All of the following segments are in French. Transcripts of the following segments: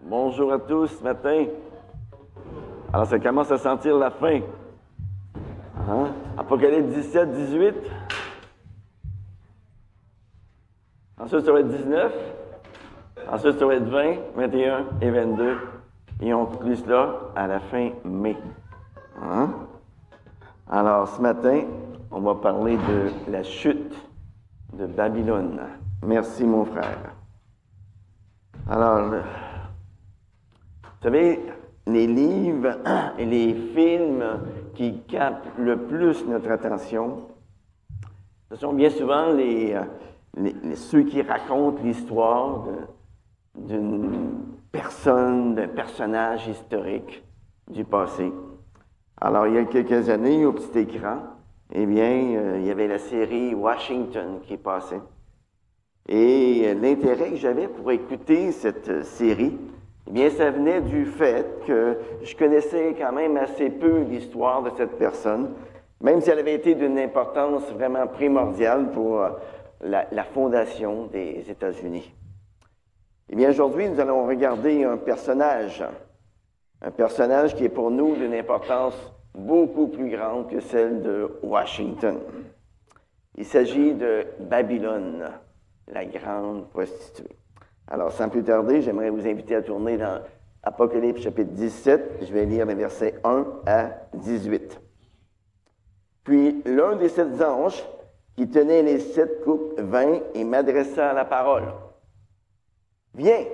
Bonjour à tous ce matin. Alors, ça commence à sentir la fin. Hein? Apocalypse 17, 18. Ensuite, ça va être 19. Ensuite, ça va être 20, 21 et 22. Et on conclut cela à la fin mai. Hein? Alors, ce matin, on va parler de la chute de Babylone. Merci, mon frère. Alors, vous savez, les livres et les films qui captent le plus notre attention, ce sont bien souvent ceux qui racontent l'histoire d'une personne, d'un personnage historique du passé. Alors, il y a quelques années, au petit écran, eh bien, il y avait la série Washington qui passait. Et l'intérêt que j'avais pour écouter cette série, eh bien, ça venait du fait que je connaissais quand même assez peu l'histoire de cette personne, même si elle avait été d'une importance vraiment primordiale pour la fondation des États-Unis. Eh bien, aujourd'hui, nous allons regarder un personnage qui est pour nous d'une importance beaucoup plus grande que celle de Washington. Il s'agit de Babylone, la grande prostituée. Alors, sans plus tarder, j'aimerais vous inviter à tourner dans Apocalypse chapitre 17. Je vais lire les versets 1 à 18. Puis, l'un des 7 anges qui tenait les 7 coupes vint et m'adressa la parole. « Viens,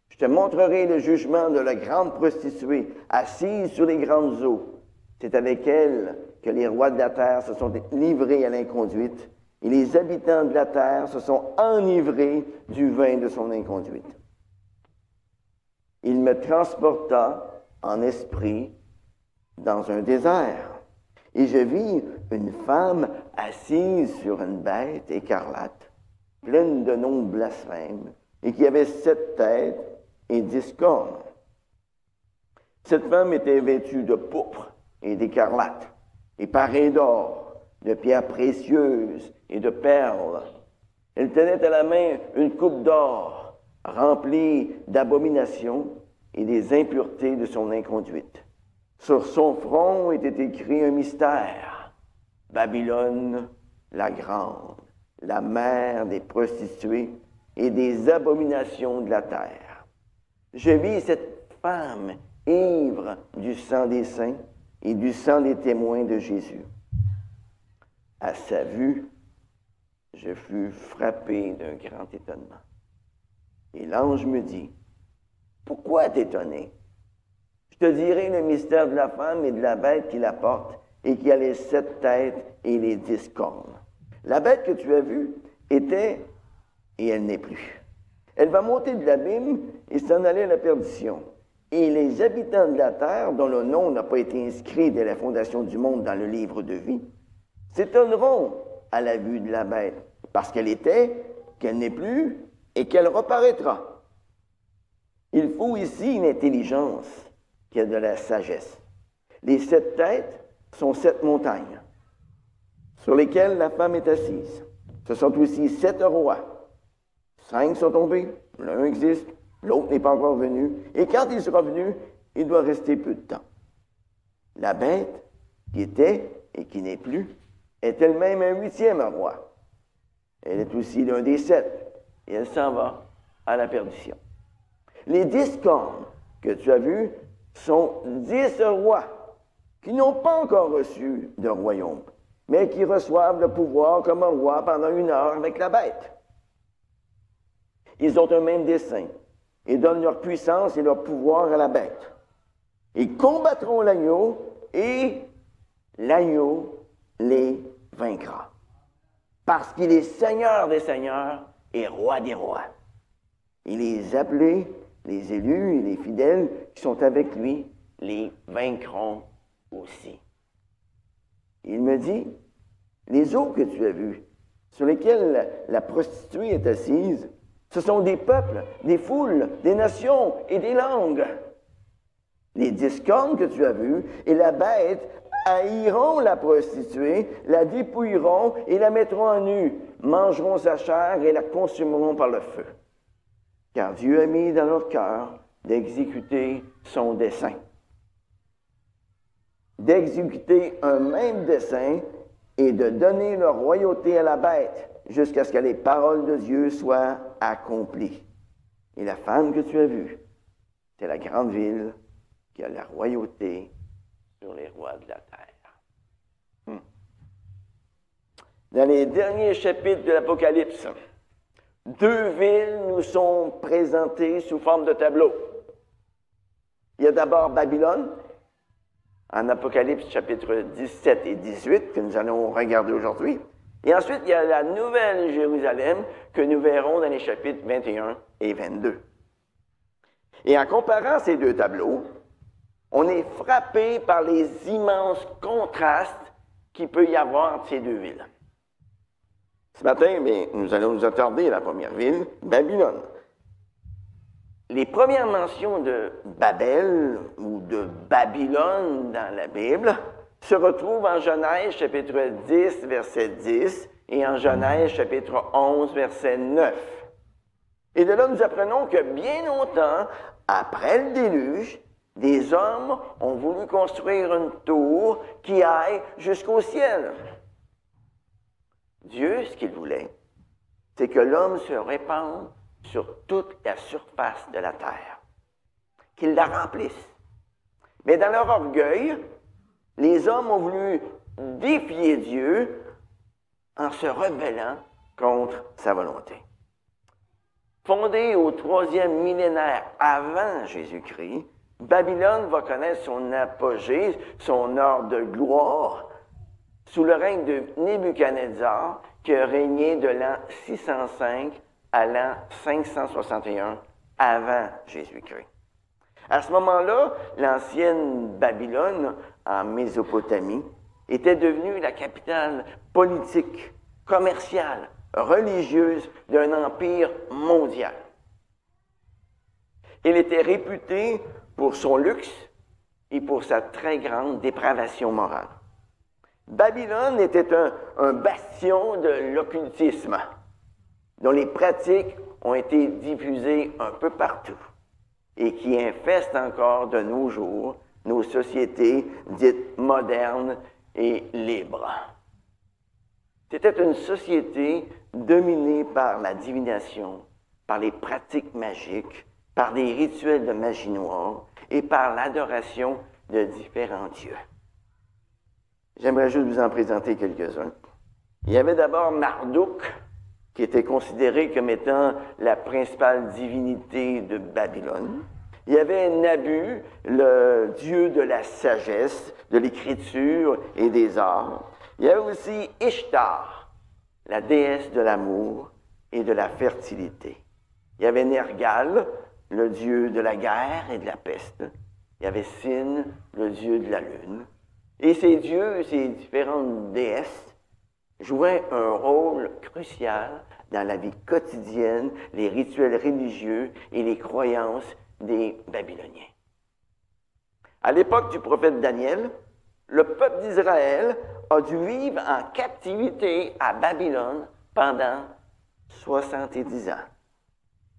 je te montrerai le jugement de la grande prostituée, assise sur les grandes eaux. C'est avec elle que les rois de la terre se sont livrés à l'inconduite, et les habitants de la terre se sont enivrés du vin de son inconduite. Il me transporta en esprit dans un désert, et je vis une femme assise sur une bête écarlate, pleine de noms blasphèmes, et qui avait 7 têtes et 10 cornes. Cette femme était vêtue de pourpre et d'écarlate, et parée d'or, de pierres précieuses et de perles. Elle tenait à la main une coupe d'or remplie d'abominations et des impuretés de son inconduite. Sur son front était écrit un mystère. Babylone la grande, la mère des prostituées et des abominations de la terre. Je vis cette femme ivre du sang des saints et du sang des témoins de Jésus. À sa vue, je fus frappé d'un grand étonnement. Et l'ange me dit, « Pourquoi t'étonner? Je te dirai le mystère de la femme et de la bête qui la porte et qui a les 7 têtes et les 10 cornes. La bête que tu as vue était, et elle n'est plus. Elle va monter de l'abîme et s'en aller à la perdition. Et les habitants de la terre, dont le nom n'a pas été inscrit dès la fondation du monde dans le livre de vie, s'étonneront à la vue de la bête, parce qu'elle était, qu'elle n'est plus, et qu'elle reparaîtra. Il faut ici une intelligence qui a de la sagesse. Les 7 têtes sont 7 montagnes, sur lesquelles la femme est assise. Ce sont aussi 7 rois. 5 sont tombés, l'un existe, l'autre n'est pas encore venu, et quand il sera venu, il doit rester peu de temps. La bête, qui était et qui n'est plus, est elle-même un 8e roi. Elle est aussi l'un des 7, et elle s'en va à la perdition. Les 10 cornes que tu as vues sont 10 rois qui n'ont pas encore reçu de royaume, mais qui reçoivent le pouvoir comme un roi pendant 1 heure avec la bête. Ils ont un même dessein et donnent leur puissance et leur pouvoir à la bête. Ils combattront l'agneau et l'agneau les vaincra. Parce qu'il est Seigneur des seigneurs et Roi des rois. Et les appelés, les élus et les fidèles qui sont avec lui les vaincront aussi. Il me dit, les eaux que tu as vues, sur lesquelles la prostituée est assise, ce sont des peuples, des foules, des nations et des langues. Les 10 cornes que tu as vues et la bête haïront la prostituée, la dépouilleront et la mettront à nu, mangeront sa chair et la consumeront par le feu. Car Dieu a mis dans leur cœur d'exécuter son dessein. D'exécuter un même dessein et de donner leur royauté à la bête jusqu'à ce que les paroles de Dieu soient accomplies. Et la femme que tu as vue, c'est la grande ville qui a la royauté sur les rois de la terre. Dans les derniers chapitres de l'Apocalypse, 2 villes nous sont présentées sous forme de tableau. Il y a d'abord Babylone, en Apocalypse chapitre 17 et 18, que nous allons regarder aujourd'hui. Et ensuite, il y a la nouvelle Jérusalem que nous verrons dans les chapitres 21 et 22. Et en comparant ces 2 tableaux, on est frappé par les immenses contrastes qu'il peut y avoir entre ces 2 villes. Ce matin, nous allons nous attarder à la première ville, Babylone. Les premières mentions de Babel ou de Babylone dans la Bible se retrouvent en Genèse chapitre 10, verset 10 et en Genèse chapitre 11, verset 9. Et de là, nous apprenons que bien longtemps, après le déluge, des hommes ont voulu construire une tour qui aille jusqu'au ciel. Dieu, ce qu'il voulait, c'est que l'homme se répande sur toute la surface de la terre, qu'il la remplisse. Mais dans leur orgueil, les hommes ont voulu défier Dieu en se rebellant contre sa volonté. Fondée au 3e millénaire avant Jésus-Christ, Babylone va connaître son apogée, son heure de gloire, sous le règne de Nebuchadnezzar, qui a régné de l'an 605 à l'an 561 avant Jésus-Christ. À ce moment-là, l'ancienne Babylone, en Mésopotamie, était devenue la capitale politique, commerciale, religieuse d'un empire mondial. Elle était réputée pour son luxe et pour sa très grande dépravation morale. Babylone était un bastion de l'occultisme, dont les pratiques ont été diffusées un peu partout et qui infestent encore de nos jours nos sociétés dites modernes et libres. C'était une société dominée par la divination, par les pratiques magiques, par des rituels de magie noire et par l'adoration de différents dieux. J'aimerais juste vous en présenter quelques-uns. Il y avait d'abord Marduk, qui était considéré comme étant la principale divinité de Babylone. Il y avait Nabu, le dieu de la sagesse, de l'écriture et des arts. Il y avait aussi Ishtar, la déesse de l'amour et de la fertilité. Il y avait Nergal, le dieu de la guerre et de la peste. Il y avait Sin, le dieu de la lune. Et ces dieux, ces différentes déesses, jouaient un rôle crucial dans la vie quotidienne, les rituels religieux et les croyances des Babyloniens. À l'époque du prophète Daniel, le peuple d'Israël a dû vivre en captivité à Babylone pendant 70 ans.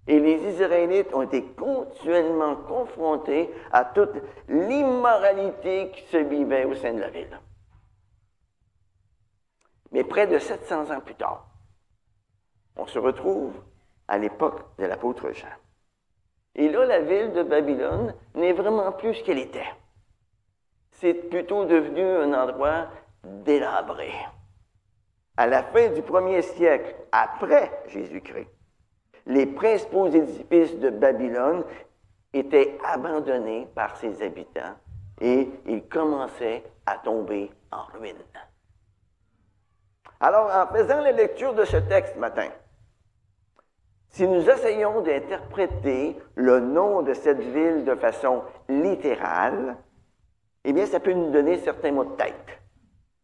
Et les Israélites ont été continuellement confrontés à toute l'immoralité qui se vivait au sein de la ville. Mais près de 700 ans plus tard, on se retrouve à l'époque de l'apôtre Jean. Et là, la ville de Babylone n'est vraiment plus ce qu'elle était. C'est plutôt devenu un endroit délabré. À la fin du 1er siècle, après Jésus-Christ, les principaux édifices de Babylone étaient abandonnés par ses habitants et ils commençaient à tomber en ruine. Alors, en faisant la lecture de ce texte ce matin, si nous essayons d'interpréter le nom de cette ville de façon littérale, eh bien, ça peut nous donner certains mots de tête,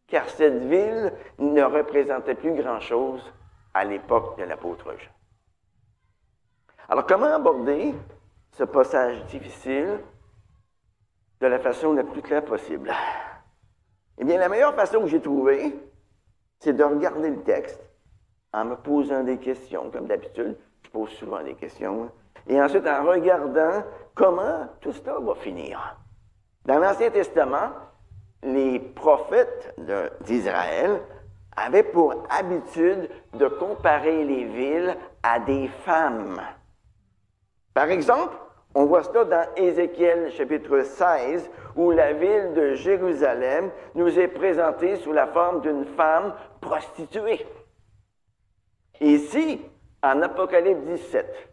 car cette ville ne représentait plus grand-chose à l'époque de l'apôtre Jean. Alors, comment aborder ce passage difficile de la façon la plus claire possible? Eh bien, la meilleure façon que j'ai trouvée, c'est de regarder le texte en me posant des questions. Comme d'habitude, je pose souvent des questions. et ensuite en regardant comment tout cela va finir. Dans l'Ancien Testament, les prophètes d'Israël avaient pour habitude de comparer les villes à des femmes. Par exemple, on voit cela dans Ézéchiel chapitre 16, où la ville de Jérusalem nous est présentée sous la forme d'une femme prostituée. Ici, en Apocalypse 17,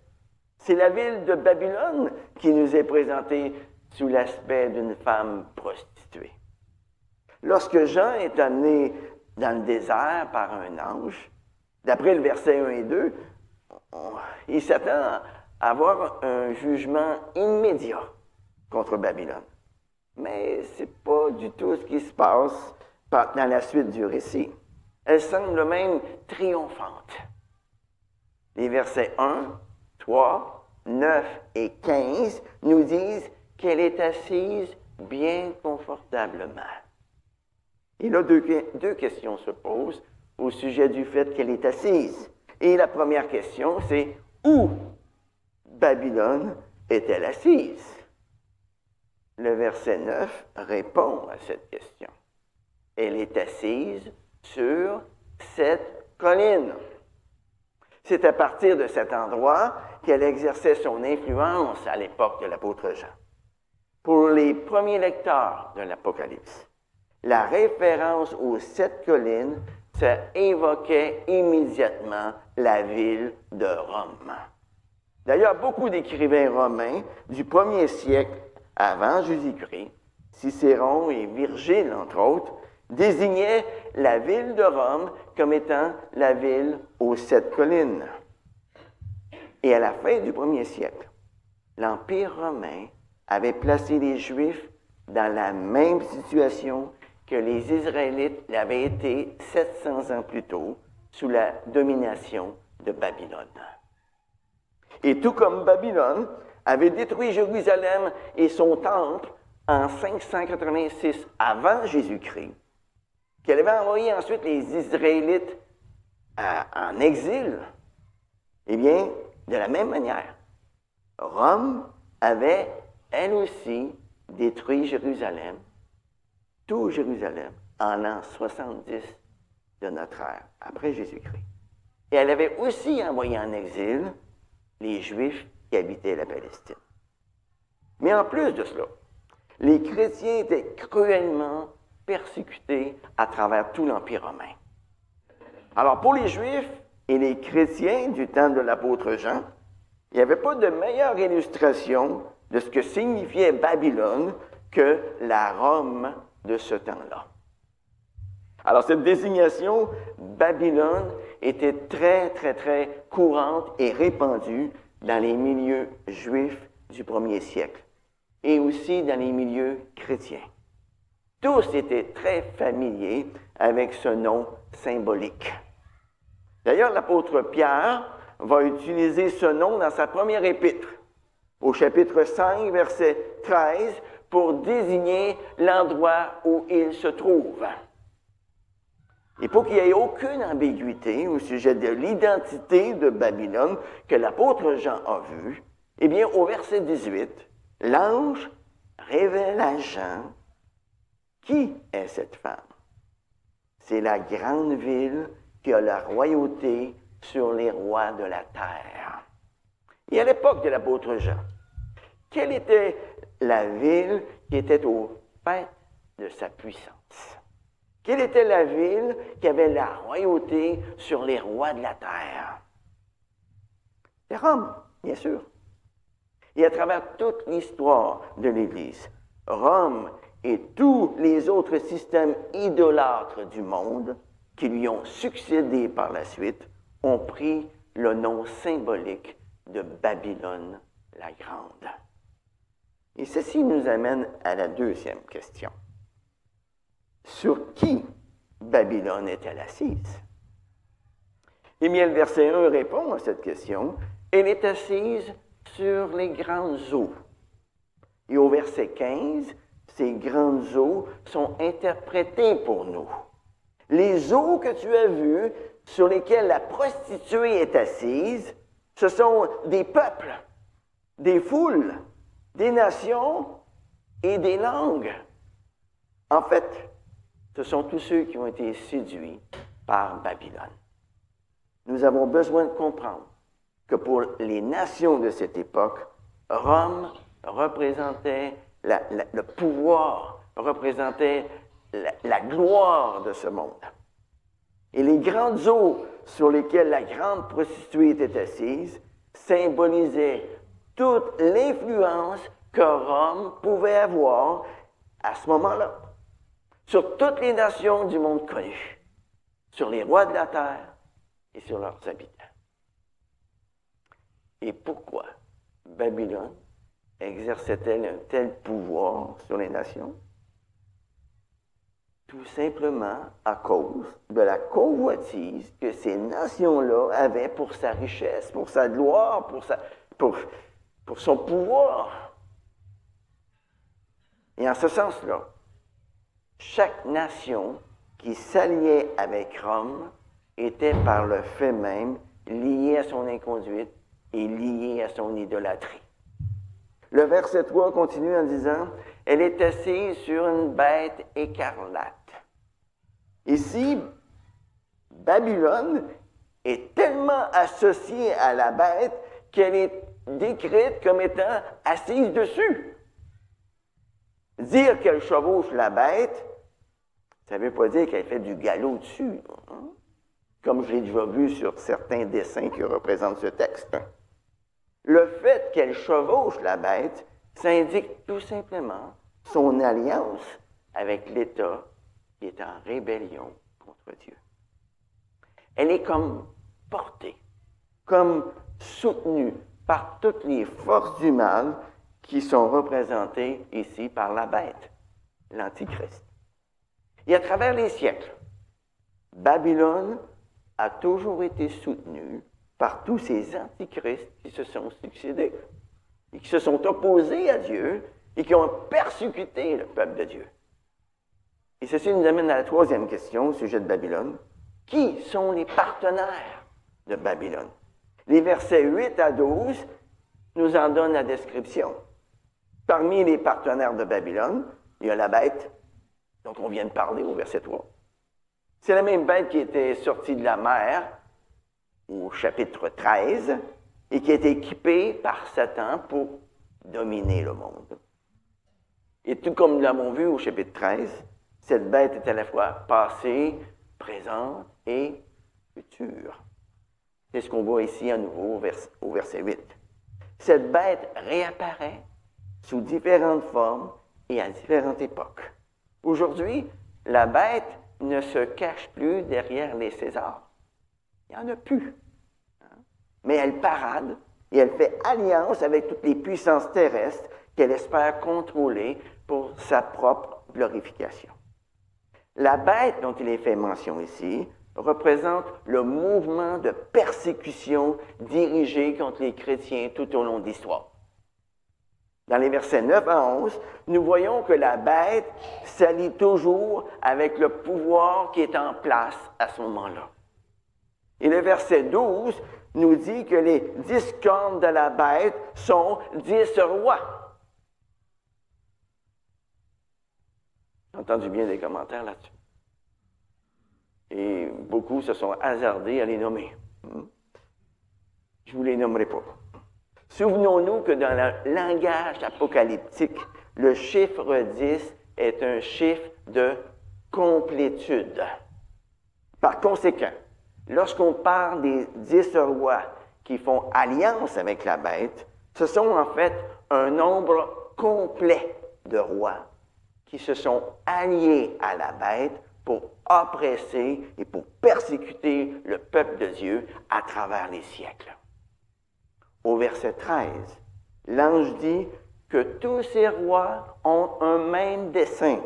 c'est la ville de Babylone qui nous est présentée sous l'aspect d'une femme prostituée. Lorsque Jean est amené dans le désert par un ange, d'après le verset 1 et 2, il s'attend à avoir un jugement immédiat contre Babylone. Mais ce n'est pas du tout ce qui se passe dans la suite du récit. Elle semble même triomphante. Les versets 1, 3, 9 et 15 nous disent qu'elle est assise bien confortablement. Et là, deux questions se posent au sujet du fait qu'elle est assise. Et la première question, c'est où Babylone est-elle assise? Le verset 9 répond à cette question. Elle est assise sur cette colline. C'est à partir de cet endroit qu'elle exerçait son influence à l'époque de l'apôtre Jean. Pour les premiers lecteurs de l'Apocalypse, la référence aux 7 collines, ça évoquait immédiatement la ville de Rome. D'ailleurs, beaucoup d'écrivains romains du 1er siècle avant Jésus-Christ, Cicéron et Virgile, entre autres, désignaient la ville de Rome comme étant la ville aux 7 collines. Et à la fin du 1er siècle, l'Empire romain avait placé les Juifs dans la même situation que les Israélites l'avaient été 700 ans plus tôt, sous la domination de Babylone. Et tout comme Babylone avait détruit Jérusalem et son temple en 586 avant Jésus-Christ, qu'elle avait envoyé ensuite les Israélites en exil, eh bien, de la même manière, Rome avait, elle aussi, détruit Jérusalem, tout Jérusalem, en l'an 70 de notre ère, après Jésus-Christ. Et elle avait aussi envoyé en exil les Juifs qui habitaient la Palestine. Mais en plus de cela, les chrétiens étaient cruellement persécutés à travers tout l'Empire romain. Alors pour les Juifs et les chrétiens du temps de l'apôtre Jean, il n'y avait pas de meilleure illustration de ce que signifiait Babylone que la Rome de ce temps-là. Alors cette désignation, Babylone, était très, très, très courante et répandue dans les milieux juifs du 1er siècle et aussi dans les milieux chrétiens. Tous étaient très familiers avec ce nom symbolique. D'ailleurs, l'apôtre Pierre va utiliser ce nom dans sa première épître, au chapitre 5, verset 13, pour désigner l'endroit où il se trouve. Et pour qu'il n'y ait aucune ambiguïté au sujet de l'identité de Babylone que l'apôtre Jean a vue, eh bien, au verset 18, l'ange révèle à Jean qui est cette femme. C'est la grande ville qui a la royauté sur les rois de la terre. Et à l'époque de l'apôtre Jean, quelle était la ville qui était au fait de sa puissance? Quelle était la ville qui avait la royauté sur les rois de la terre? C'est Rome, bien sûr. Et à travers toute l'histoire de l'Église, Rome et tous les autres systèmes idolâtres du monde qui lui ont succédé par la suite ont pris le nom symbolique de Babylone la Grande. Et ceci nous amène à la deuxième question. Sur qui Babylone est-elle assise? Eh bien, le verset 1 répond à cette question. Elle est assise sur les grandes eaux. Et au verset 15, ces grandes eaux sont interprétées pour nous. Les eaux que tu as vues, sur lesquelles la prostituée est assise, ce sont des peuples des foules, des nations et des langues. En fait, ce sont tous ceux qui ont été séduits par Babylone. Nous avons besoin de comprendre que pour les nations de cette époque, Rome représentait le pouvoir, représentait la gloire de ce monde. Et les grandes eaux sur lesquelles la grande prostituée était assise symbolisaient toute l'influence que Rome pouvait avoir à ce moment-là sur toutes les nations du monde connu, sur les rois de la terre et sur leurs habitants. Et pourquoi Babylone exerçait-elle un tel pouvoir sur les nations? Tout simplement à cause de la convoitise que ces nations-là avaient pour sa richesse, pour sa gloire, pour son pouvoir. Et en ce sens-là, chaque nation qui s'alliait avec Rome était par le fait même liée à son inconduite et liée à son idolâtrie. Le verset 3 continue en disant « Elle est assise sur une bête écarlate ». Ici, Babylone est tellement associée à la bête qu'elle est décrite comme étant assise dessus. Dire qu'elle chevauche la bête, ça ne veut pas dire qu'elle fait du galop dessus, hein? Comme je l'ai déjà vu sur certains dessins qui représentent ce texte. Le fait qu'elle chevauche la bête, ça indique tout simplement son alliance avec l'État qui est en rébellion contre Dieu. Elle est comme portée, comme soutenue par toutes les forces du mal qui sont représentées ici par la bête, l'Antichrist. Et à travers les siècles, Babylone a toujours été soutenue par tous ces antichrists qui se sont succédés et qui se sont opposés à Dieu et qui ont persécuté le peuple de Dieu. Et ceci nous amène à la troisième question au sujet de Babylone. Qui sont les partenaires de Babylone? Les versets 8 à 12 nous en donnent la description. Parmi les partenaires de Babylone, il y a la bête dont on vient de parler au verset 3. C'est la même bête qui était sortie de la mer au chapitre 13 et qui est équipée par Satan pour dominer le monde. Et tout comme nous l'avons vu au chapitre 13, cette bête est à la fois passée, présente et future. C'est ce qu'on voit ici à nouveau au verset 8. Cette bête réapparaît sous différentes formes et à différentes époques. Aujourd'hui, la bête ne se cache plus derrière les Césars. Il n'y en a plus. Mais elle parade et elle fait alliance avec toutes les puissances terrestres qu'elle espère contrôler pour sa propre glorification. La bête dont il est fait mention ici représente le mouvement de persécution dirigé contre les chrétiens tout au long de l'histoire. Dans les versets 9 à 11, nous voyons que la bête s'allie toujours avec le pouvoir qui est en place à ce moment-là. Et le verset 12 nous dit que les 10 cornes de la bête sont 10 rois. J'ai entendu bien des commentaires là-dessus. Et beaucoup se sont hasardés à les nommer. Je ne vous les nommerai pas. Souvenons-nous que dans le langage apocalyptique, le chiffre 10 est un chiffre de complétude. Par conséquent, lorsqu'on parle des 10 rois qui font alliance avec la bête, ce sont en fait un nombre complet de rois qui se sont alliés à la bête pour oppresser et pour persécuter le peuple de Dieu à travers les siècles. Au verset 13, l'ange dit que tous ces rois ont un même dessein.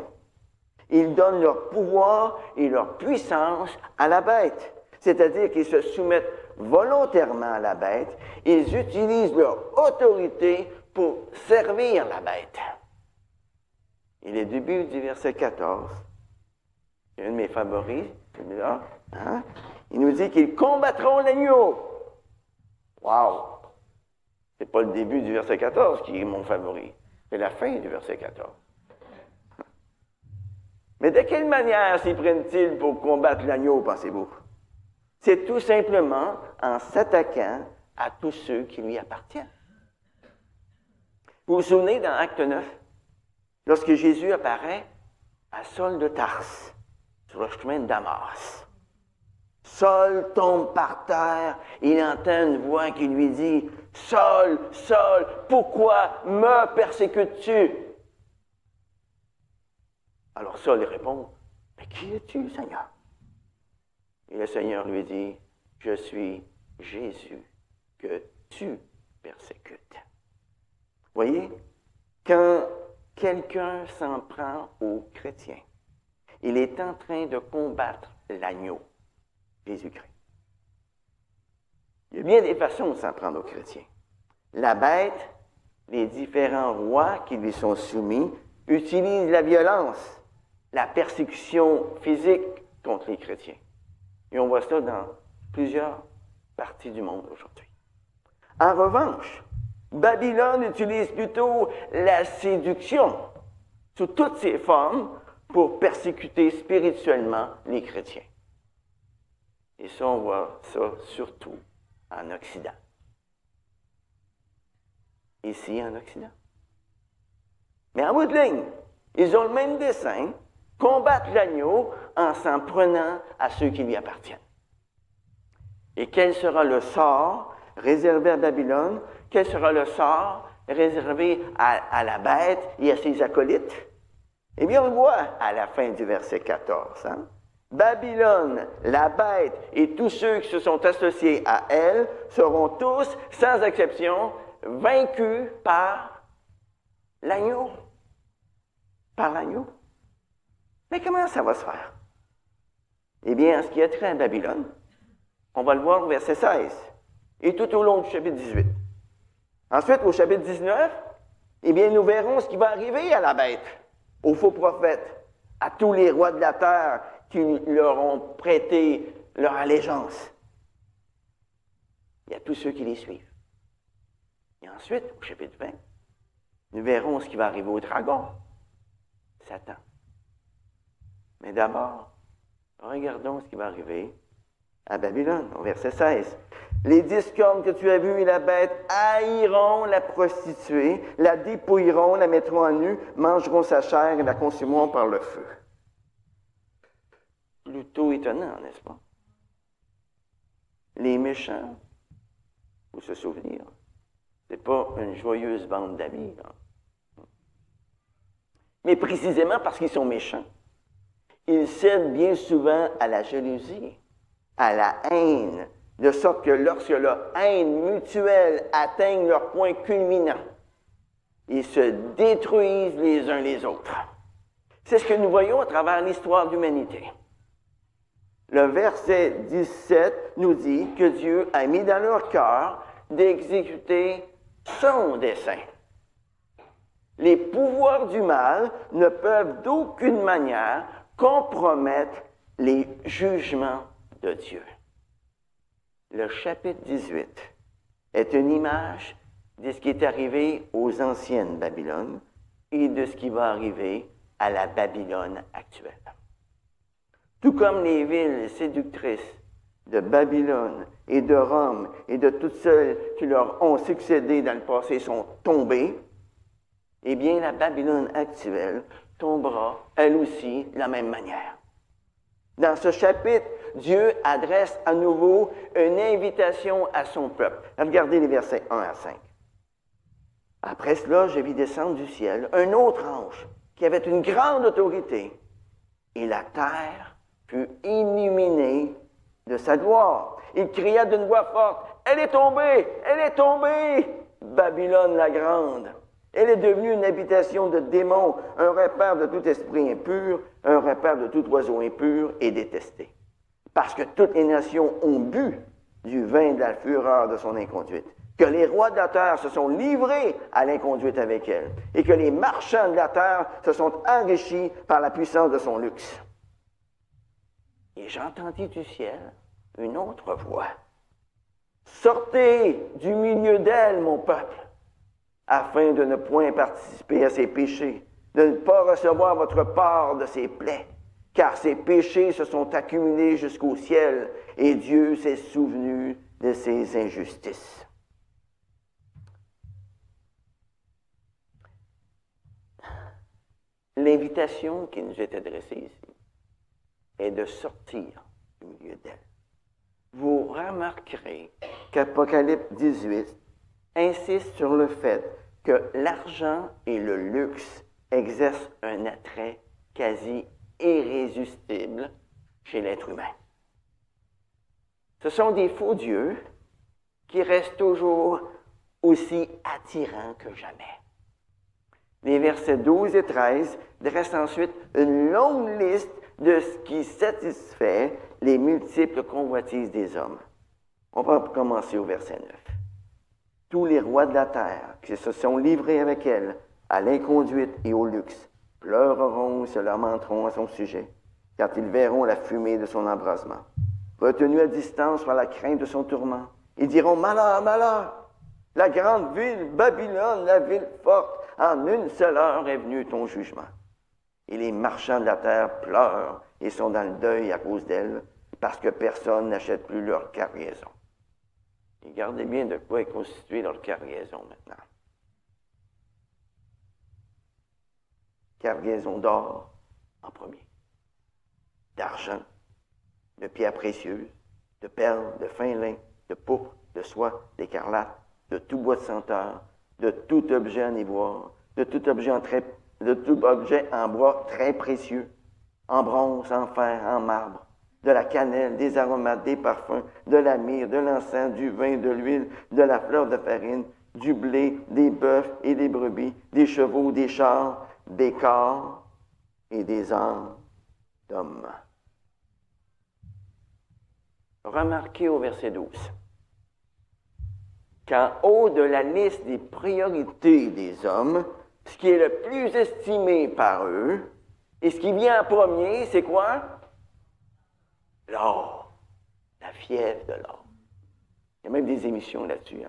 Ils donnent leur pouvoir et leur puissance à la bête, c'est-à-dire qu'ils se soumettent volontairement à la bête, ils utilisent leur autorité pour servir la bête. Et le début du verset 14, c'est un de mes favoris, celui-là, hein? Il nous dit qu'ils combattront l'agneau. Wow! C'est pas le début du verset 14 qui est mon favori. C'est la fin du verset 14. Mais de quelle manière s'y prennent-ils pour combattre l'agneau, pensez-vous? C'est tout simplement en s'attaquant à tous ceux qui lui appartiennent. Vous vous souvenez dans Acte 9, lorsque Jésus apparaît à Saul de Tarse, sur le chemin de Damas. Saul tombe par terre, il entend une voix qui lui dit « Saul, Saul, pourquoi me persécutes-tu? » Alors Saul répond « Mais qui es-tu, Seigneur? » Et le Seigneur lui dit « Je suis Jésus que tu persécutes. » Voyez, quand quelqu'un s'en prend aux chrétiens, il est en train de combattre l'agneau, Jésus-Christ. Il y a bien des façons de s'en prendre aux chrétiens. La bête, les différents rois qui lui sont soumis, utilisent la violence, la persécution physique contre les chrétiens. Et on voit ça dans plusieurs parties du monde aujourd'hui. En revanche, Babylone utilise plutôt la séduction sous toutes ses formes pour persécuter spirituellement les chrétiens. Et ça, on voit ça surtout en Occident. Ici, en Occident. Mais en bout de ligne, ils ont le même dessein, combattre l'agneau en s'en prenant à ceux qui lui appartiennent. Et quel sera le sort réservé à Babylone? Quel sera le sort réservé à la bête et à ses acolytes? Eh bien, on le voit à la fin du verset 14. Babylone, la bête et tous ceux qui se sont associés à elle seront tous, sans exception, vaincus par l'agneau. Par l'agneau. Mais comment ça va se faire? Eh bien, en ce qui a trait à Babylone, on va le voir au verset 16 et tout au long du chapitre 18. Ensuite, au chapitre 19, eh bien, nous verrons ce qui va arriver à la bête, aux faux prophètes, à tous les rois de la terre qui leur ont prêté leur allégeance. Il y a tous ceux qui les suivent. Et ensuite, au chapitre 20, nous verrons ce qui va arriver au dragon, Satan. Mais d'abord, regardons ce qui va arriver à Babylone, au verset 16. Les 10 cornes que tu as vues et la bête haïront la prostituée, la dépouilleront, la mettront à nu, mangeront sa chair et la consumeront par le feu. Plutôt étonnant, n'est-ce pas? Les méchants, il faut se souvenir, ce n'est pas une joyeuse bande d'amis. Mais précisément parce qu'ils sont méchants, ils cèdent bien souvent à la jalousie, à la haine, de sorte que lorsque la haine mutuelle atteigne leur point culminant, ils se détruisent les uns les autres. C'est ce que nous voyons à travers l'histoire de l'humanité. Le verset 17 nous dit que Dieu a mis dans leur cœur d'exécuter son dessein. Les pouvoirs du mal ne peuvent d'aucune manière compromettre les jugements de Dieu. Le chapitre 18 est une image de ce qui est arrivé aux anciennes Babylone et de ce qui va arriver à la Babylone actuelle. Tout comme les villes séductrices de Babylone et de Rome et de toutes celles qui leur ont succédé dans le passé sont tombées, eh bien la Babylone actuelle tombera, elle aussi, de la même manière. Dans ce chapitre, Dieu adresse à nouveau une invitation à son peuple. Regardez les versets 1 à 5. Après cela, je vis descendre du ciel un autre ange qui avait une grande autorité, et la terre fut illuminée de sa gloire. Il cria d'une voix forte, « Elle est tombée! Elle est tombée! Babylone la grande! Elle est devenue une habitation de démons, un repaire de tout esprit impur, un repaire de tout oiseau impur et détesté. Parce que toutes les nations ont bu du vin de la fureur de son inconduite, que les rois de la terre se sont livrés à l'inconduite avec elle, et que les marchands de la terre se sont enrichis par la puissance de son luxe. Et j'entendis du ciel une autre voix. Sortez du milieu d'elle, mon peuple, afin de ne point participer à ses péchés, de ne pas recevoir votre part de ses plaies, car ses péchés se sont accumulés jusqu'au ciel, et Dieu s'est souvenu de ses injustices. L'invitation qui nous est adressée ici est de sortir du milieu d'elle. Vous remarquerez qu'Apocalypse 18 insiste sur le fait que l'argent et le luxe exercent un attrait quasi irrésistible chez l'être humain. Ce sont des faux dieux qui restent toujours aussi attirants que jamais. Les versets 12 et 13 dressent ensuite une longue liste de ce qui satisfait les multiples convoitises des hommes. On va commencer au verset 9. Tous les rois de la terre qui se sont livrés avec elle à l'inconduite et au luxe pleureront et se lamenteront à son sujet, quand ils verront la fumée de son embrasement. Retenus à distance par la crainte de son tourment, ils diront « Malheur, malheur! La grande ville, Babylone, la ville forte, en une seule heure est venu ton jugement. » Et les marchands de la terre pleurent et sont dans le deuil à cause d'elle, parce que personne n'achète plus leur cargaison. Et gardez bien de quoi est constituée leur cargaison maintenant. Cargaison d'or en premier, d'argent, de pierres précieuses, de perles, de fin lin, de pourpre, de soie, d'écarlate, de tout bois de senteur, de tout objet en ivoire, de tout objet en bois très précieux, en bronze, en fer, en marbre, de la cannelle, des aromates, des parfums, de la myrrhe, de l'encens, du vin, de l'huile, de la fleur de farine, du blé, des bœufs et des brebis, des chevaux, des chars, des corps et des âmes d'hommes. Remarquez au verset 12 qu'en haut de la liste des priorités des hommes, ce qui est le plus estimé par eux, et ce qui vient en premier, c'est quoi? L'or, la fièvre de l'or. Il y a même des émissions là-dessus,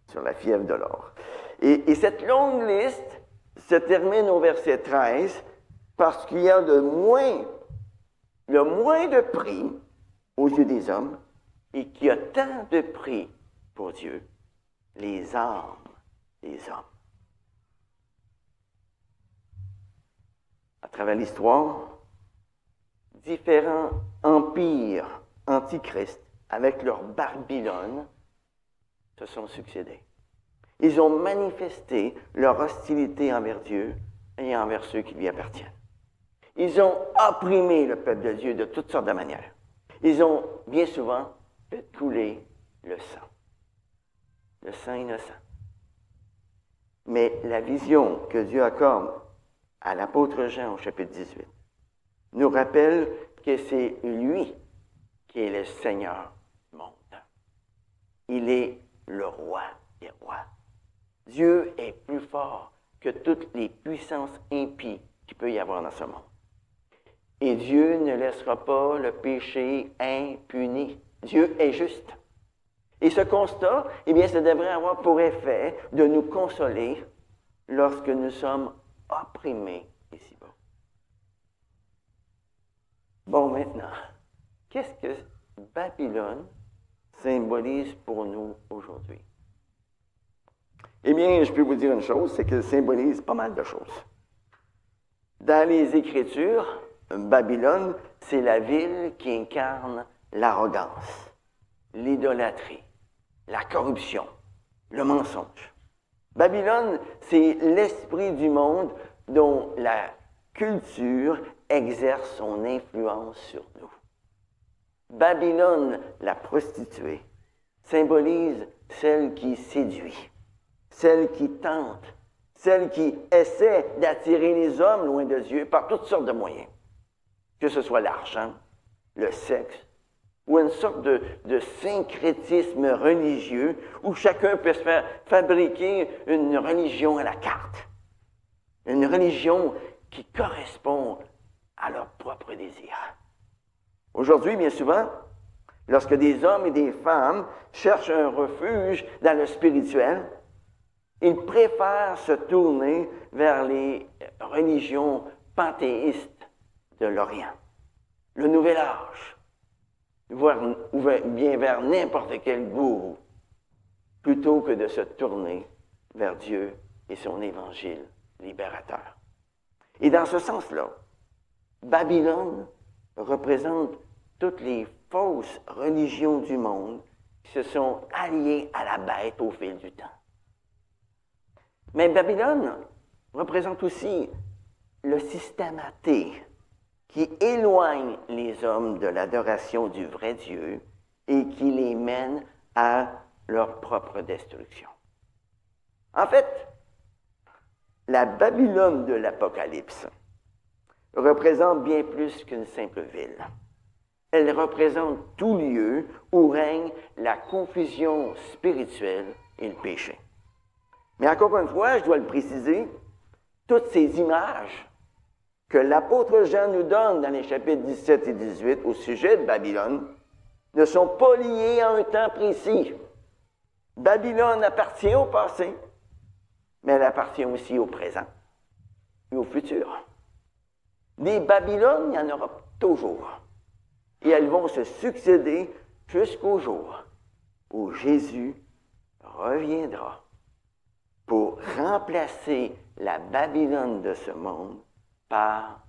sur la fièvre de l'or. Et cette longue liste se termine au verset 13 parce qu'il y a le moins de prix aux yeux des hommes et qu'il y a tant de prix pour Dieu, les âmes des hommes. À travers l'histoire, différents empires antichrists, avec leur Babylone, se sont succédés. Ils ont manifesté leur hostilité envers Dieu et envers ceux qui lui appartiennent. Ils ont opprimé le peuple de Dieu de toutes sortes de manières. Ils ont bien souvent fait couler le sang innocent. Mais la vision que Dieu accorde à l'apôtre Jean au chapitre 18 nous rappelle que c'est lui qui est le Seigneur du monde. Il est le roi des rois. Dieu est plus fort que toutes les puissances impies qu'il peut y avoir dans ce monde. Et Dieu ne laissera pas le péché impuni. Dieu est juste. Et ce constat, eh bien, ça devrait avoir pour effet de nous consoler lorsque nous sommes opprimés ici-bas. Bon, maintenant, qu'est-ce que Babylone symbolise pour nous aujourd'hui? Eh bien, je peux vous dire une chose, c'est qu'elle symbolise pas mal de choses. Dans les Écritures, Babylone, c'est la ville qui incarne l'arrogance, l'idolâtrie, la corruption, le mensonge. Babylone, c'est l'esprit du monde dont la culture exerce son influence sur nous. Babylone, la prostituée, symbolise celle qui séduit, celle qui tente, celle qui essaie d'attirer les hommes loin de Dieu par toutes sortes de moyens, que ce soit l'argent, le sexe, ou une sorte de syncrétisme religieux où chacun peut se faire fabriquer une religion à la carte, une religion qui correspond à leur propre désir. Aujourd'hui, bien souvent, Lorsque des hommes et des femmes cherchent un refuge dans le spirituel, ils préfèrent se tourner vers les religions panthéistes de l'Orient, le Nouvel Âge, ou bien vers n'importe quel gourou, plutôt que de se tourner vers Dieu et son évangile libérateur. Et dans ce sens-là, Babylone représente toutes les fausses religions du monde qui se sont alliées à la bête au fil du temps. Mais Babylone représente aussi le système athée qui éloigne les hommes de l'adoration du vrai Dieu et qui les mène à leur propre destruction. En fait, la Babylone de l'Apocalypse représente bien plus qu'une simple ville. Elle représente tout lieu où règne la confusion spirituelle et le péché. Mais encore une fois, je dois le préciser, toutes ces images que l'apôtre Jean nous donne dans les chapitres 17 et 18 au sujet de Babylone ne sont pas liées à un temps précis. Babylone appartient au passé, mais elle appartient aussi au présent et au futur. Des Babylones, il y en aura toujours. Et elles vont se succéder jusqu'au jour où Jésus reviendra pour remplacer la Babylone de ce monde par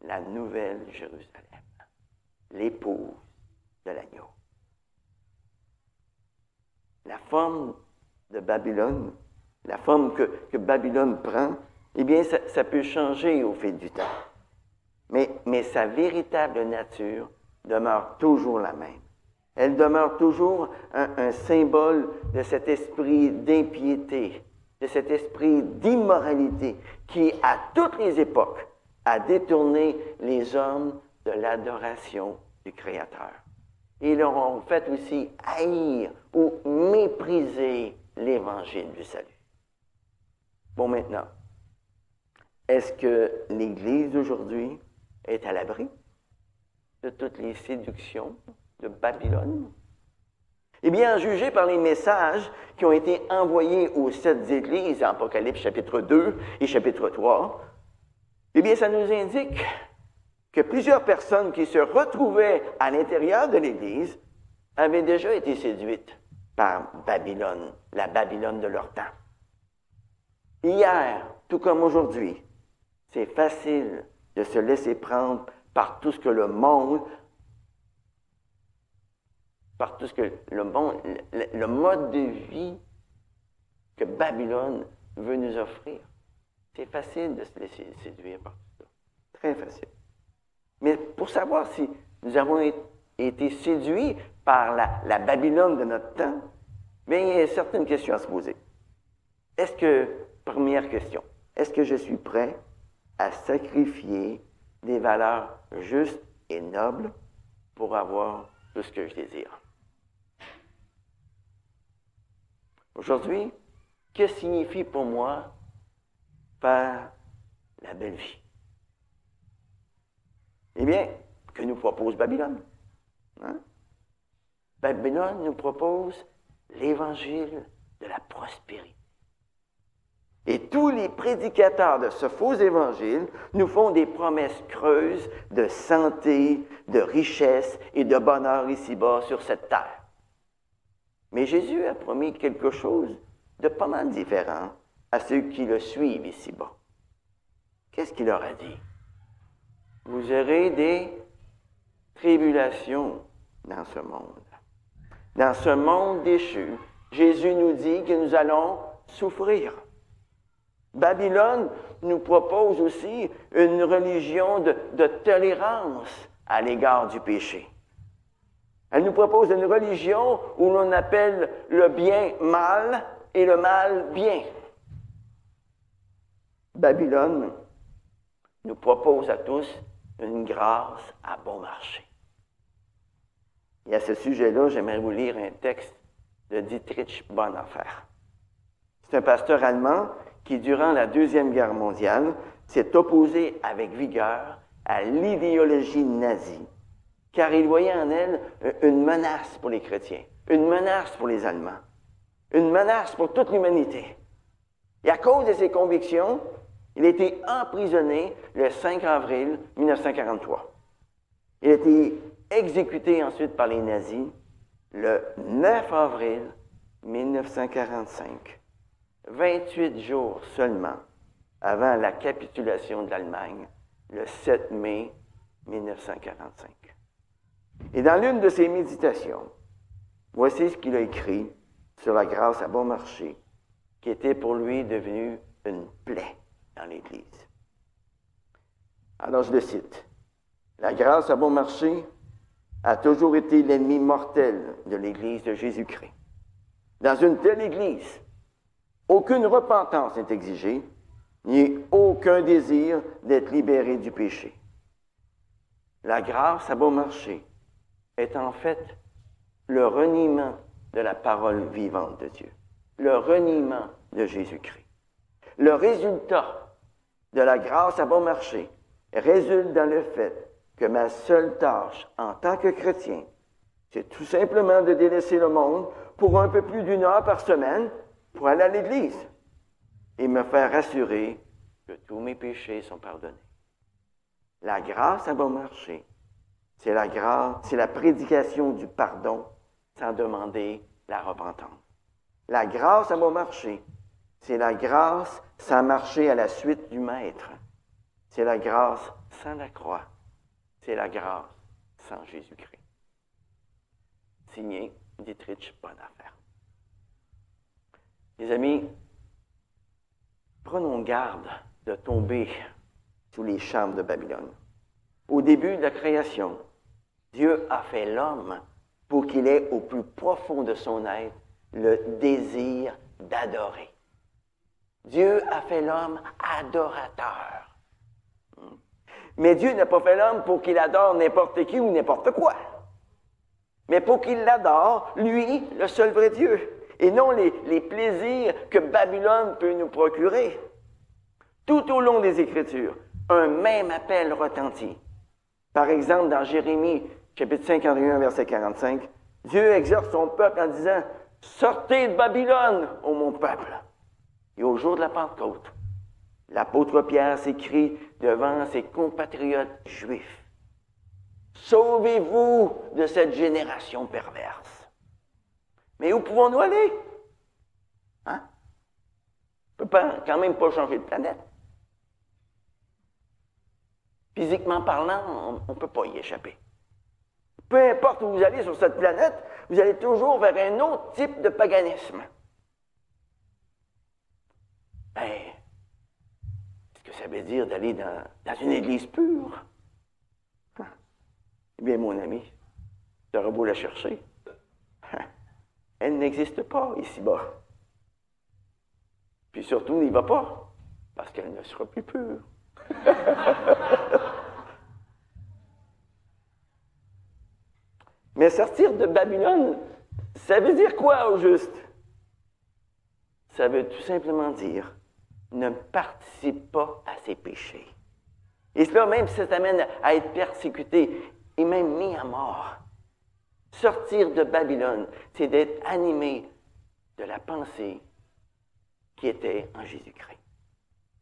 la nouvelle Jérusalem, l'épouse de l'agneau. La forme de Babylone, la forme que Babylone prend, eh bien, ça peut changer au fil du temps. Mais sa véritable nature demeure toujours la même. Elle demeure toujours un symbole de cet esprit d'impiété, de cet esprit d'immoralité qui, à toutes les époques, a détourné les hommes de l'adoration du Créateur. Et ils leur ont fait aussi haïr ou mépriser l'Évangile du salut. Bon, maintenant, est-ce que l'Église d'aujourd'hui est à l'abri de toutes les séductions de Babylone? Eh bien, jugé par les messages qui ont été envoyés aux 7 églises, en Apocalypse chapitre 2 et chapitre 3, eh bien, ça nous indique que plusieurs personnes qui se retrouvaient à l'intérieur de l'Église avaient déjà été séduites par Babylone, la Babylone de leur temps. Hier, tout comme aujourd'hui, c'est facile de se laisser prendre par tout ce que le monde, le mode de vie que Babylone veut nous offrir. C'est facile de se laisser séduire par tout ça. Très facile. Mais pour savoir si nous avons été séduits par la Babylone de notre temps, bien, il y a certaines questions à se poser. Première question, est-ce que je suis prêt à sacrifier des valeurs justes et nobles pour avoir tout ce que je désire? Aujourd'hui, que signifie pour moi faire la belle vie? Eh bien, que nous propose Babylone? Hein? Babylone nous propose l'évangile de la prospérité. Et tous les prédicateurs de ce faux évangile nous font des promesses creuses de santé, de richesse et de bonheur ici-bas sur cette terre. Mais Jésus a promis quelque chose de pas mal différent à ceux qui le suivent ici-bas. Qu'est-ce qu'il leur a dit? Vous aurez des tribulations dans ce monde. Dans ce monde déchu, Jésus nous dit que nous allons souffrir. Babylone nous propose aussi une religion de tolérance à l'égard du péché. Elle nous propose une religion où l'on appelle le bien mal et le mal bien. Babylone nous propose à tous une grâce à bon marché. Et à ce sujet-là, j'aimerais vous lire un texte de Dietrich Bonhoeffer. C'est un pasteur allemand qui, durant la Deuxième Guerre mondiale, s'est opposé avec vigueur à l'idéologie nazie car il voyait en elle une menace pour les chrétiens, une menace pour les Allemands, une menace pour toute l'humanité. Et à cause de ses convictions, il a été emprisonné le 5 avril 1943. Il a été exécuté ensuite par les nazis le 9 avril 1945, 28 jours seulement avant la capitulation de l'Allemagne, le 7 mai 1945. Et dans l'une de ses méditations, voici ce qu'il a écrit sur la grâce à bon marché, qui était pour lui devenue une plaie dans l'Église. Alors je le cite. « La grâce à bon marché a toujours été l'ennemi mortel de l'Église de Jésus-Christ. Dans une telle Église, aucune repentance n'est exigée, ni aucun désir d'être libéré du péché. La grâce à bon marché est en fait le reniement de la parole vivante de Dieu, le reniement de Jésus-Christ. Le résultat de la grâce à bon marché résulte dans le fait que ma seule tâche en tant que chrétien, c'est tout simplement de délaisser le monde pour un peu plus d'1 heure par semaine pour aller à l'Église et me faire assurer que tous mes péchés sont pardonnés. La grâce à bon marché, c'est la prédication du pardon sans demander la repentance. La grâce à bon marché, c'est la grâce sans marcher à la suite du Maître. C'est la grâce sans la croix. C'est la grâce sans Jésus-Christ. Signé Dietrich Bonhoeffer. Les amis, prenons garde de tomber sous les charmes de Babylone. Au début de la création, Dieu a fait l'homme pour qu'il ait au plus profond de son être le désir d'adorer. Dieu a fait l'homme adorateur. Mais Dieu n'a pas fait l'homme pour qu'il adore n'importe qui ou n'importe quoi, mais pour qu'il l'adore, lui, le seul vrai Dieu, et non les plaisirs que Babylone peut nous procurer. Tout au long des Écritures, un même appel retentit. Par exemple, dans Jérémie, chapitre 51, verset 45, Dieu exhorte son peuple en disant « Sortez de Babylone, ô mon peuple !» Et au jour de la Pentecôte, l'apôtre Pierre s'écrie devant ses compatriotes juifs. Sauvez-vous de cette génération perverse. Mais où pouvons-nous aller? Hein? On ne peut quand même pas changer de planète. Physiquement parlant, on ne peut pas y échapper. Peu importe où vous allez sur cette planète, vous allez toujours vers un autre type de paganisme. Ben, est-ce que ça veut dire d'aller dans une église pure? Eh bien, mon ami, tu auras beau la chercher. Elle n'existe pas ici-bas. Puis surtout, n'y va pas, parce qu'elle ne sera plus pure. Mais sortir de Babylone, ça veut dire quoi au juste? Ça veut tout simplement dire ne participe pas à ses péchés. Et cela, même si ça t'amène à être persécuté et même mis à mort. Sortir de Babylone, c'est d'être animé de la pensée qui était en Jésus-Christ.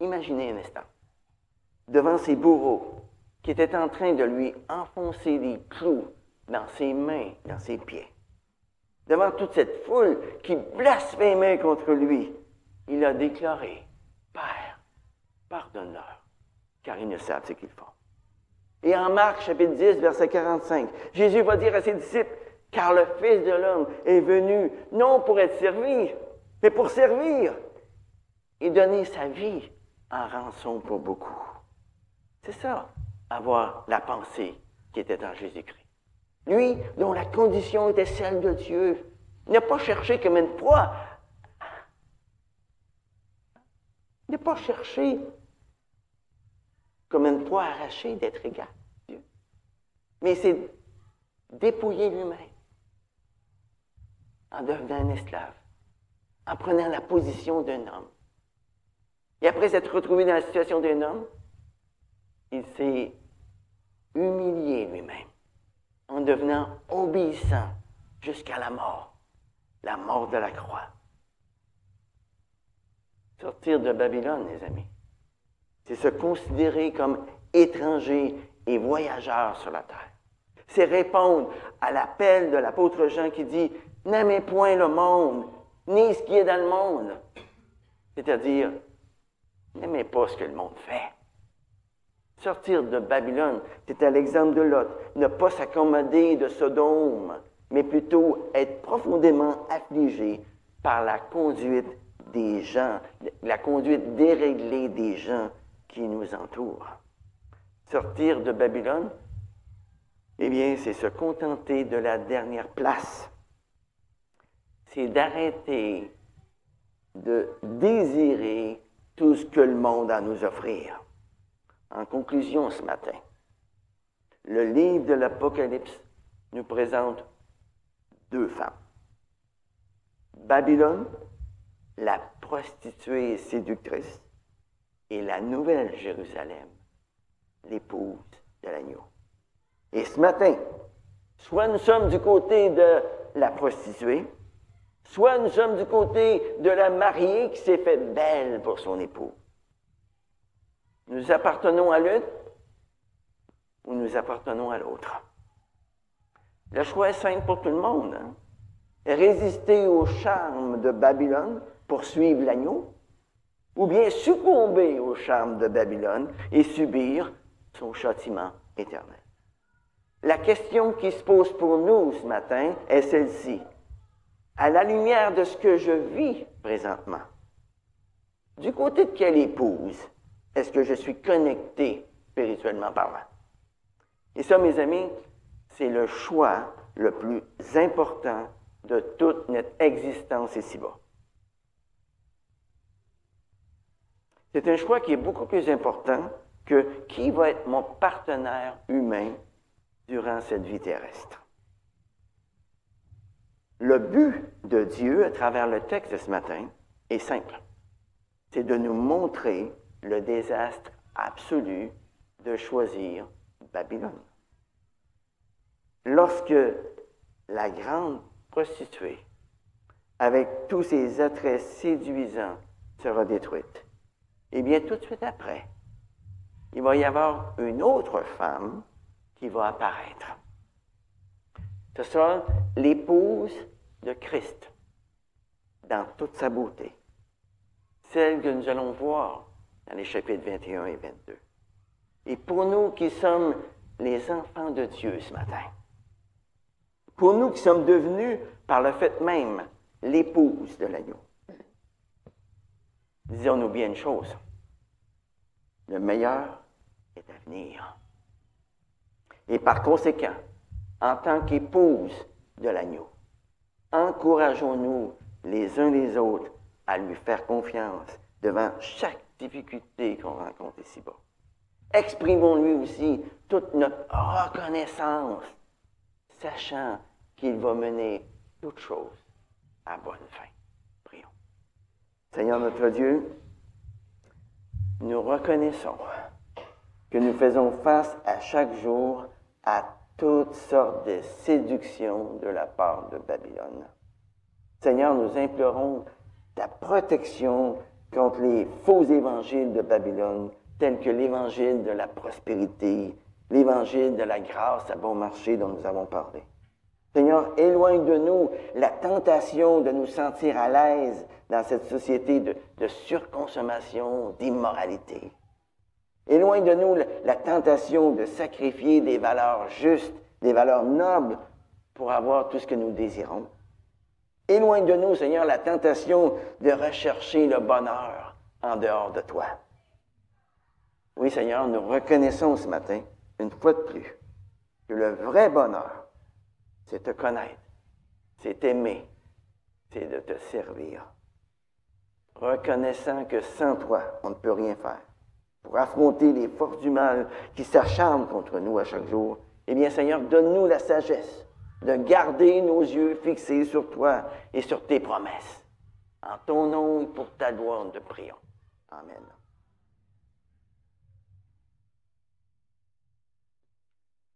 Imaginez un instant, devant ses bourreaux qui étaient en train de lui enfoncer des clous dans ses mains, dans ses pieds. Devant toute cette foule qui blasphémait contre lui, il a déclaré, « Père, pardonne-leur, car ils ne savent ce qu'ils font. » Et en Marc, chapitre 10, verset 45, Jésus va dire à ses disciples, « Car le Fils de l'homme est venu, non pour être servi, mais pour servir et donner sa vie en rançon pour beaucoup. » C'est ça, avoir la pensée qui était en Jésus-Christ. Lui, dont la condition était celle de Dieu, n'a pas cherché comme une proie. Il n'a pas cherché comme une proie arrachée d'être égal à Dieu. Mais il s'est dépouillé lui-même en devenant un esclave, en prenant la position d'un homme. Et après s'être retrouvé dans la situation d'un homme, il s'est humilié lui-même. en devenant obéissant jusqu'à la mort de la croix. Sortir de Babylone, les amis, c'est se considérer comme étranger et voyageur sur la terre. C'est répondre à l'appel de l'apôtre Jean qui dit « N'aimez point le monde, ni ce qui est dans le monde. » C'est-à-dire, n'aimez pas ce que le monde fait. Sortir de Babylone, c'est à l'exemple de Lot, ne pas s'accommoder de Sodome, mais plutôt être profondément affligé par la conduite des gens, la conduite déréglée des gens qui nous entourent. Sortir de Babylone, eh bien, c'est se contenter de la dernière place. C'est d'arrêter de désirer tout ce que le monde a à nous offrir. En conclusion ce matin, le livre de l'Apocalypse nous présente deux femmes. Babylone, la prostituée séductrice, et la nouvelle Jérusalem, l'épouse de l'agneau. Et ce matin, soit nous sommes du côté de la prostituée, soit nous sommes du côté de la mariée qui s'est faite belle pour son époux. Nous appartenons à l'une ou nous appartenons à l'autre. Le choix est simple pour tout le monde. Hein? Résister au charme de Babylone pour suivre l'agneau, ou bien succomber au charme de Babylone et subir son châtiment éternel. La question qui se pose pour nous ce matin est celle-ci. À la lumière de ce que je vis présentement, du côté de quelle épouse est-ce que je suis connecté spirituellement parlant? Et ça, mes amis, c'est le choix le plus important de toute notre existence ici-bas. C'est un choix qui est beaucoup plus important que qui va être mon partenaire humain durant cette vie terrestre. Le but de Dieu, à travers le texte de ce matin, est simple. C'est de nous montrer le désastre absolu de choisir Babylone. Lorsque la grande prostituée, avec tous ses attraits séduisants, sera détruite, eh bien, tout de suite après, il va y avoir une autre femme qui va apparaître. Ce sera l'épouse de Christ, dans toute sa beauté, celle que nous allons voir dans les chapitres 21 et 22. Et pour nous qui sommes les enfants de Dieu ce matin, pour nous qui sommes devenus, par le fait même, l'épouse de l'agneau, disons-nous bien une chose, le meilleur est à venir. Et par conséquent, en tant qu'épouse de l'agneau, encourageons-nous les uns les autres à lui faire confiance devant chaque difficulté qu'on rencontre ici-bas. Exprimons-lui aussi toute notre reconnaissance, sachant qu'il va mener toutes choses à bonne fin. Prions. Seigneur notre Dieu, nous reconnaissons que nous faisons face à chaque jour à toutes sortes de séductions de la part de Babylone. Seigneur, nous implorons ta protection contre les faux évangiles de Babylone, tels que l'évangile de la prospérité, l'évangile de la grâce à bon marché dont nous avons parlé. Seigneur, éloigne de nous la tentation de nous sentir à l'aise dans cette société de surconsommation, d'immoralité. Éloigne de nous la tentation de sacrifier des valeurs justes, des valeurs nobles pour avoir tout ce que nous désirons. Éloigne de nous, Seigneur, la tentation de rechercher le bonheur en dehors de toi. Oui, Seigneur, nous reconnaissons ce matin, une fois de plus, que le vrai bonheur, c'est te connaître, c'est t'aimer, c'est de te servir. Reconnaissant que sans toi, on ne peut rien faire. Pour affronter les forces du mal qui s'acharnent contre nous à chaque jour, eh bien, Seigneur, donne-nous la sagesse de garder nos yeux fixés sur toi et sur tes promesses. En ton nom et pour ta gloire, nous te prions. Amen.